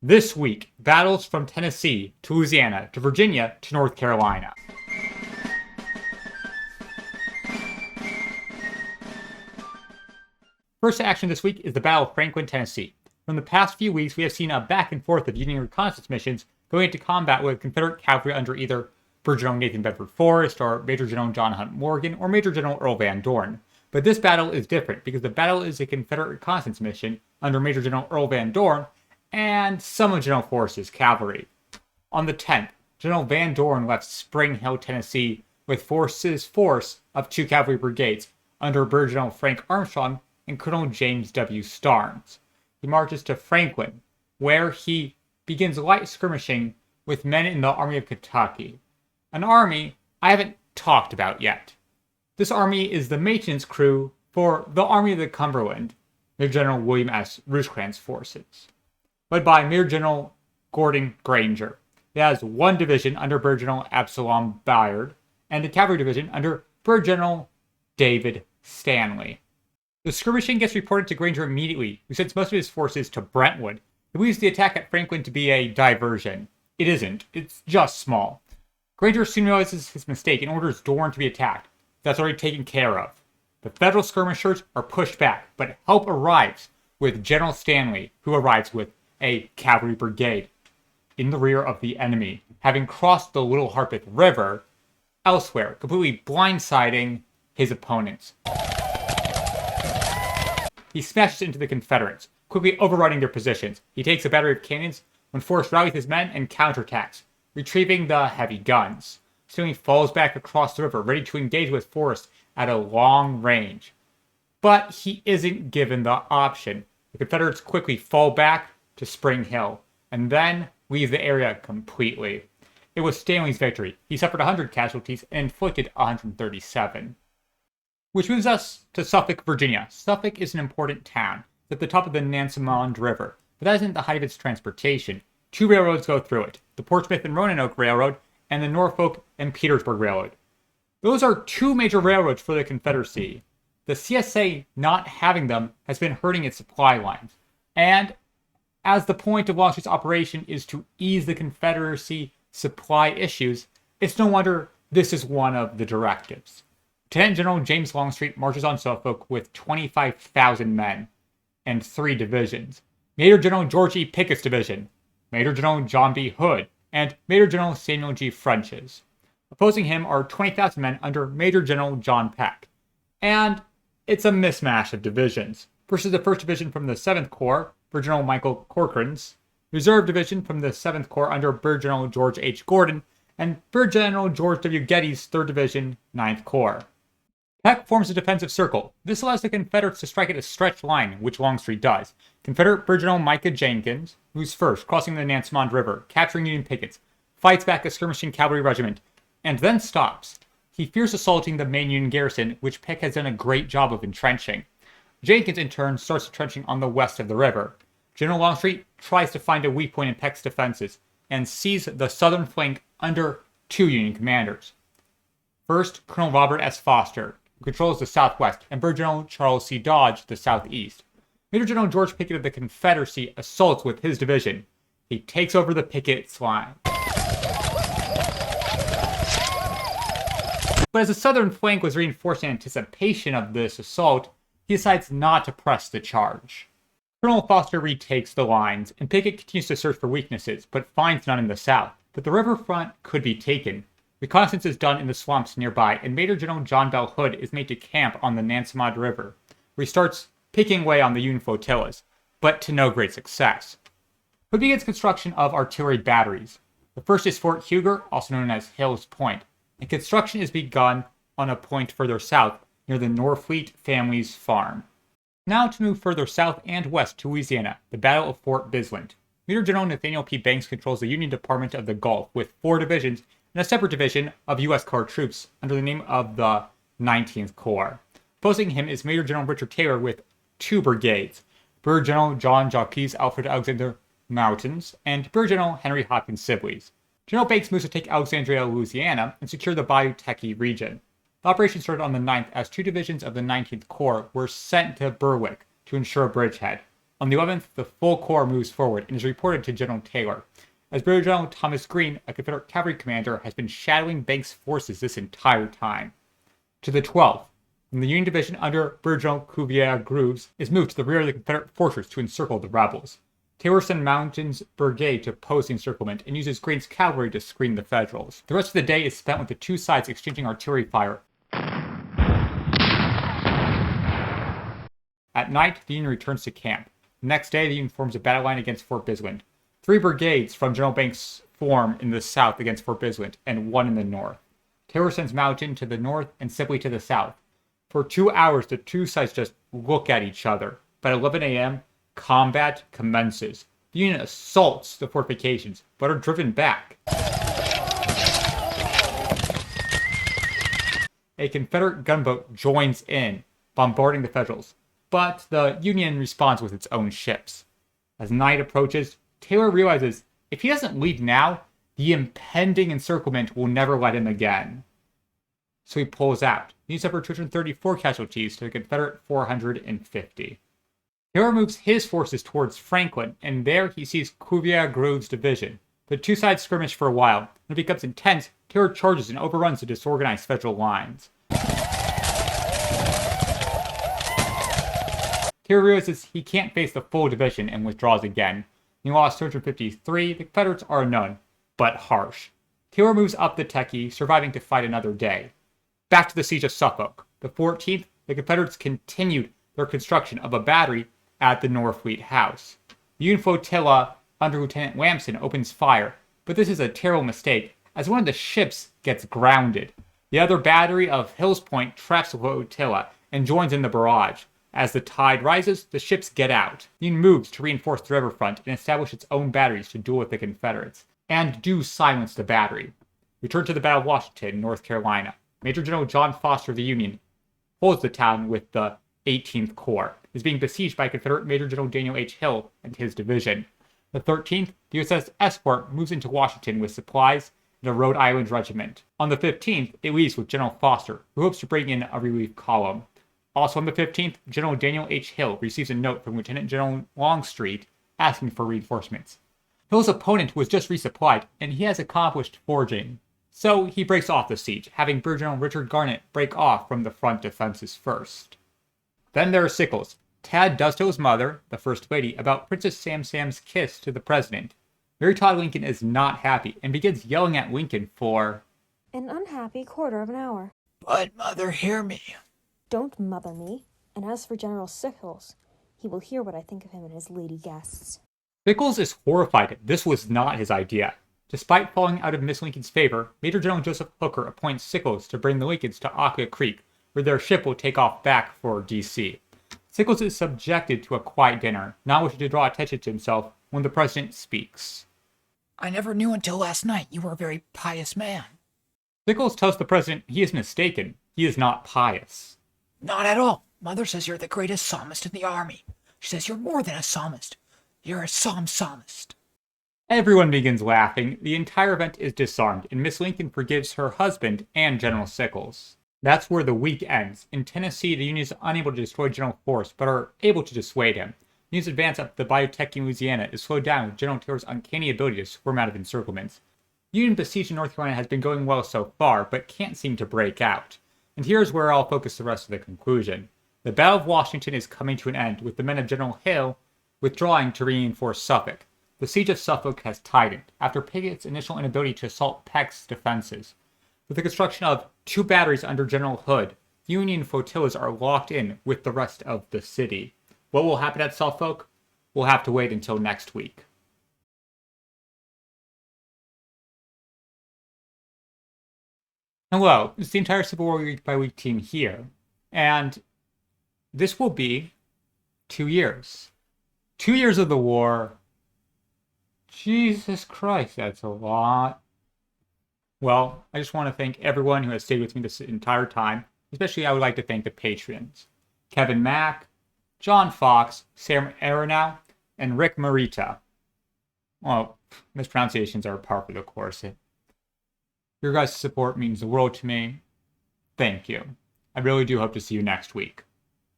This week, battles from Tennessee to Louisiana to Virginia to North Carolina. First action this week is the Battle of Franklin, Tennessee. From the past few weeks, we have seen a back and forth of Union reconnaissance missions going into combat with Confederate cavalry under either Brigadier General Nathan Bedford Forrest or Major General John Hunt Morgan or Major General Earl Van Dorn. But this battle is different because the battle is a Confederate reconnaissance mission under Major General Earl Van Dorn and some of General Forrest's cavalry. On the 10th, General Van Dorn left Spring Hill, Tennessee with Forrest's force of 2 cavalry brigades under Brigadier General Frank Armstrong and Colonel James W. Starnes. He marches to Franklin, where he begins light skirmishing with men in the Army of Kentucky, an army I haven't talked about yet. This army is the maintenance crew for the Army of the Cumberland, Major General William S. Rosecrans' forces, led by Major General Gordon Granger. It has 1 division under Brigadier General Absalom Bayard and a cavalry division under Brigadier General David Stanley. The skirmishing gets reported to Granger immediately, who sends most of his forces to Brentwood. He believes the attack at Franklin to be a diversion. It isn't. It's just small. Granger soon realizes his mistake and orders Dorn to be attacked. That's already taken care of. The Federal skirmishers are pushed back, but help arrives with General Stanley, who arrives with a cavalry brigade in the rear of the enemy, having crossed the Little Harpeth River elsewhere, completely blindsiding his opponents. He smashes into the Confederates, quickly overrunning their positions. He takes a battery of cannons when Forrest rallies his men and counterattacks, retrieving the heavy guns. Stanley falls back across the river, ready to engage with Forrest at a long range. But he isn't given the option. The Confederates quickly fall back to Spring Hill, and then leave the area completely. It was Stanley's victory. He suffered 100 casualties and inflicted 137. Which moves us to Suffolk, Virginia. Suffolk is an important town. It's at the top of the Nansemond River, but that isn't the height of its transportation. 2 railroads go through it, the Portsmouth and Roanoke Railroad and the Norfolk and Petersburg Railroad. Those are 2 major railroads for the Confederacy. The CSA not having them has been hurting its supply lines. And as the point of Longstreet's operation is to ease the Confederacy supply issues, it's no wonder this is one of the directives. Lieutenant General James Longstreet marches on Suffolk with 25,000 men and 3 divisions. Major General George E. Pickett's division, Major General John B. Hood, and Major General Samuel G. French's. Opposing him are 20,000 men under Major General John Peck. And it's a mismatch of divisions. Versus the 1st Division from the 7th Corps, Brigadier General Michael Corcoran's, Reserve Division from the 7th Corps under Brigadier General George H. Gordon, and Brigadier General George W. Getty's 3rd Division, 9th Corps. Peck forms a defensive circle. This allows the Confederates to strike at a stretched line, which Longstreet does. Confederate Brigadier General Micah Jenkins, who's first, crossing the Nansemond River, capturing Union pickets, fights back a skirmishing cavalry regiment, and then stops. He fears assaulting the main Union garrison, which Peck has done a great job of entrenching. Jenkins, in turn, starts entrenching on the west of the river. General Longstreet tries to find a weak point in Peck's defenses, and sees the southern flank under 2 Union commanders. First, Colonel Robert S. Foster, who controls the southwest, and Brigadier General Charles C. Dodge the southeast. Major General George Pickett of the Confederacy assaults with his division. He takes over the Pickett's line. But as the southern flank was reinforced in anticipation of this assault, he decides not to press the charge. Colonel Foster retakes the lines, and Pickett continues to search for weaknesses, but finds none in the south. But the riverfront could be taken. Reconnaissance is done in the swamps nearby, and Major General John Bell Hood is made to camp on the Nansemond River, where he starts picking away on the Union flotillas, but to no great success. Hood begins construction of artillery batteries. The first is Fort Huger, also known as Hill's Point, and construction is begun on a point further south, near the Norfleet family's farm. Now to move further south and west to Louisiana, the Battle of Fort Bisland. Major General Nathaniel P. Banks controls the Union Department of the Gulf with 4 divisions and a separate division of U.S. Corps troops under the name of the 19th Corps. Opposing him is Major General Richard Taylor with 2 brigades, Brigadier General John Jacques Alfred Alexander Mountains, and Brigadier General Henry Hopkins Sibley's. General Banks moves to take Alexandria, Louisiana, and secure the Bayou Teche region. The operation started on the 9th as 2 divisions of the 19th Corps were sent to Berwick to ensure a bridgehead. On the 11th, the full corps moves forward and is reported to General Taylor. As Brigadier General Thomas Green, a Confederate cavalry commander, has been shadowing Banks' forces this entire time. To the 12th, the Union Division under Brigadier General Cuvier-Grooves is moved to the rear of the Confederate fortress to encircle the rebels. Taylor sends Mountain's brigade to oppose the encirclement and uses Green's cavalry to screen the Federals. The rest of the day is spent with the two sides exchanging artillery fire. At night, the Union returns to camp. The next day, the Union forms a battle line against Fort Bisland. 3 brigades from General Banks form in the south against Fort Bisland, and 1 in the north. Taylor sends Mountain to the north and Sibley to the south. For 2 hours, the two sides just look at each other. By 11 a.m., combat commences. The Union assaults the fortifications, but are driven back. A Confederate gunboat joins in, bombarding the Federals, but the Union responds with its own ships. As night approaches, Taylor realizes if he doesn't leave now, the impending encirclement will never let him again. So he pulls out. He suffered 234 casualties to the Confederate 450. Taylor moves his forces towards Franklin, and there he sees Cuvier-Grooves' division. The two sides skirmish for a while. When it becomes intense, Taylor charges and overruns the disorganized Federal lines. Taylor realizes he can't face the full division and withdraws again. He lost 253. The Confederates are unknown, but harsh. Taylor moves up the Techie, surviving to fight another day. Back to the siege of Suffolk. The 14th, the Confederates continued their construction of a battery at the Norfleet House. The Union flotilla under Lieutenant Lamson opens fire, but this is a terrible mistake, as one of the ships gets grounded. The other battery of Hill's Point traps the flotilla and joins in the barrage. As the tide rises, the ships get out. The Union moves to reinforce the riverfront and establish its own batteries to duel with the Confederates, and do silence the battery. Return to the Battle of Washington, North Carolina. Major General John Foster of the Union holds the town with the 18th Corps. It is being besieged by Confederate Major General Daniel H. Hill and his division. The 13th, the USS Espoir moves into Washington with supplies and a Rhode Island regiment. On the 15th, it leaves with General Foster, who hopes to bring in a relief column. Also on the 15th, General Daniel H. Hill receives a note from Lieutenant General Longstreet asking for reinforcements. Hill's opponent was just resupplied, and he has accomplished foraging. So he breaks off the siege, having Brigadier General Richard Garnett break off from the front defenses first. Then there are Sickles. Tad does tell his mother, the First Lady, about Princess Sam's kiss to the President. Mary Todd Lincoln is not happy, and begins yelling at Lincoln for an unhappy quarter of an hour. But, Mother, hear me. Don't mother me. And as for General Sickles, he will hear what I think of him and his lady guests. Sickles is horrified. This was not his idea. Despite falling out of Miss Lincoln's favor, Major General Joseph Hooker appoints Sickles to bring the Lincolns to Occoquan Creek, where their ship will take off back for D.C. Sickles is subjected to a quiet dinner, not wishing to draw attention to himself when the President speaks. I never knew until last night you were a very pious man. Sickles tells the President he is mistaken. He is not pious. Not at all. Mother says you're the greatest psalmist in the army. She says you're more than a psalmist. You're a psalmist. Everyone begins laughing. The entire event is disarmed, and Miss Lincoln forgives her husband and General Sickles. That's where the week ends. In Tennessee, the Union is unable to destroy General Forrest, but are able to dissuade him. The Union's advance up the Bayou Teche in Louisiana is slowed down with General Taylor's uncanny ability to swarm out of encirclements. The Union besieged in North Carolina has been going well so far, but can't seem to break out. And here's where I'll focus the rest of the conclusion. The Battle of Washington is coming to an end, with the men of General Hill withdrawing to reinforce Suffolk. The siege of Suffolk has tightened, after Pickett's initial inability to assault Peck's defenses. With the construction of 2 batteries under General Hood, Union flotillas are locked in with the rest of the city. What will happen at Suffolk? We'll have to wait until next week. Hello, it's the entire Civil War Week by Week team here, and this will be 2 years. 2 years of the war. Jesus Christ, that's a lot. Well, I just want to thank everyone who has stayed with me this entire time. Especially, I would like to thank the patrons. Kevin Mack, John Fox, Sam Aronow, and Rick Marita. Well, mispronunciations are par for the course. Your guys' support means the world to me. Thank you. I really do hope to see you next week.